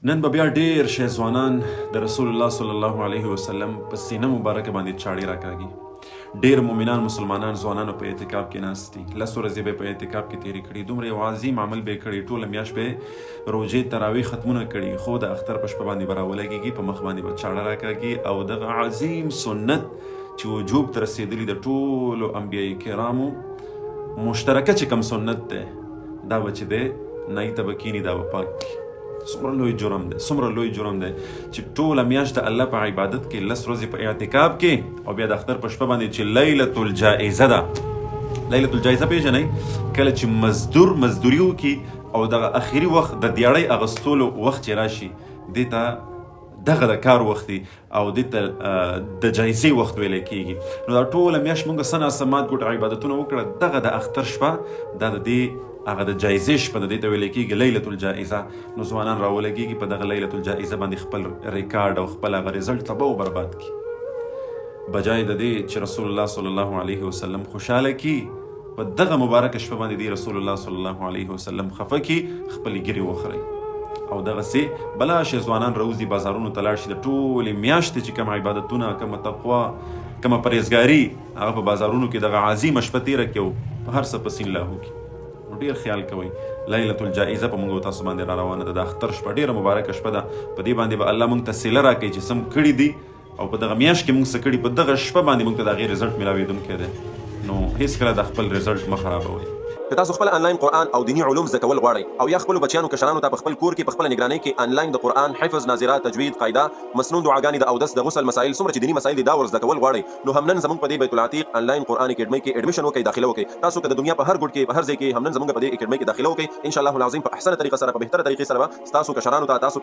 نن به بیا ډېر شی ځوانان د رسول الله صلی الله علیه وسلم په سینه مبارکه باندې چاړې راکاږي. ډېر مؤمنان مسلمانان ځوانانو په اعتکاف کې ناست دي. 10 ورځې به په اعتکاف کې تېرې کړي. دومره یو عظیم عمل به یې کړی. ټوله میاشت به روژې تراویح ختمونه کړي، خو د اختر په شپه باندې به راولګېږي، په مخ باندې به چاړه راکاږي او دغه عظیم سنت چې وجوب ته رسېدلي د ټولو انبیای کرامو مشترکه چې کوم سنت دی، دا به چې دی نای ته به کښېني، دا به پاک کړي. څومره لوی جرم دی، څومره لوی جرم دی چې ټوله میاشت د الله په عبادت کې 10 ورځې په اعتکاف کې او بیا د اختر په شپه باندې چې لیلة الجائزه ده. لیلة الجائزه پیژنئ؟ کله چې مزدور مزدوري وکړي او دغه اخري وخت د دیاړۍ اغوستلو وخت چې راشي، دې ته دغه د کار وخت دی او دې ته د جایزې وخت ویلی کېږي. نو دا ټوله میاشت موږ څه ناسمات ګوټ عبادتونه وکړه، دغه د اختر شپه دا د دې هغه د جایزې شپه د دې ته ویلی کېږي لیلة الجائزه. نو ځوانان راولګېږي په دغه لیلة الجائزه باندې خپل ریکارډ او خپل هغه رزلټ تباه و برباد کړي، بجای د دې چې رسول الله صلی الله علیه وسلم خوشحاله کړي، په دغه مبارکه شپه باندې دی رسول الله صلی الله علیه وسلم خفه کړي، خپلې ګیرې وخورئ او دغسې بلا شي ځوانان راوځي بازارونو ته لاړ شي، د ټولې میاشتې چې کوم عبادتونه، کومه تقوا، کومه پرهیزګاري هغه په بازارونو کې دغه عظیمه شپه تېره کړي او په هر څه پسې لاهو کړي. نو ډېر خیال کوئ، لیلة الجائزه په موږ او تاسو باندې را روانه ده. د اختر شپه ډېره مبارکه شپه ده، په دې باندې به الله موږ ته صله راکوي چې څه کړي دي او په دغه میاشت کې موږ څه کړي، په دغه شپه باندې موږ ته د هغې رزلټ میلاوېدونکی دی. نو هېڅکله د خپل رزلټ مه خرابوئ. که تاسو خپل آنلاین قرآن او دینی علوم زده کول غواړئ او یا خپلو بچیانو کشرانو ته په خپل کور کې په خپله نګرانۍ کې آنلاین د قرآن حفظ، ناظرات، تجوید، قاعده، مسنون دعاګانې، د اودس، د غسل مسایل، څومره چې دیني مسایل دي دا ور زده کول غواړئ، نو هم نن زموږ په دې بیت العتیق آنلاین قرآن اکیډمۍ کې ایډمیشن وکړئ، داخله وکړئ. تاسو که د دنیا په هر ګوټ کې په هر ځای کې هم نن زموږ په دې اکیډمۍ کې داخله وکړئ، ان شاء الله العظیم په احسنه طریقه سره، په بهتره طریقې سره به ستاسو کشرانو ته، تاسو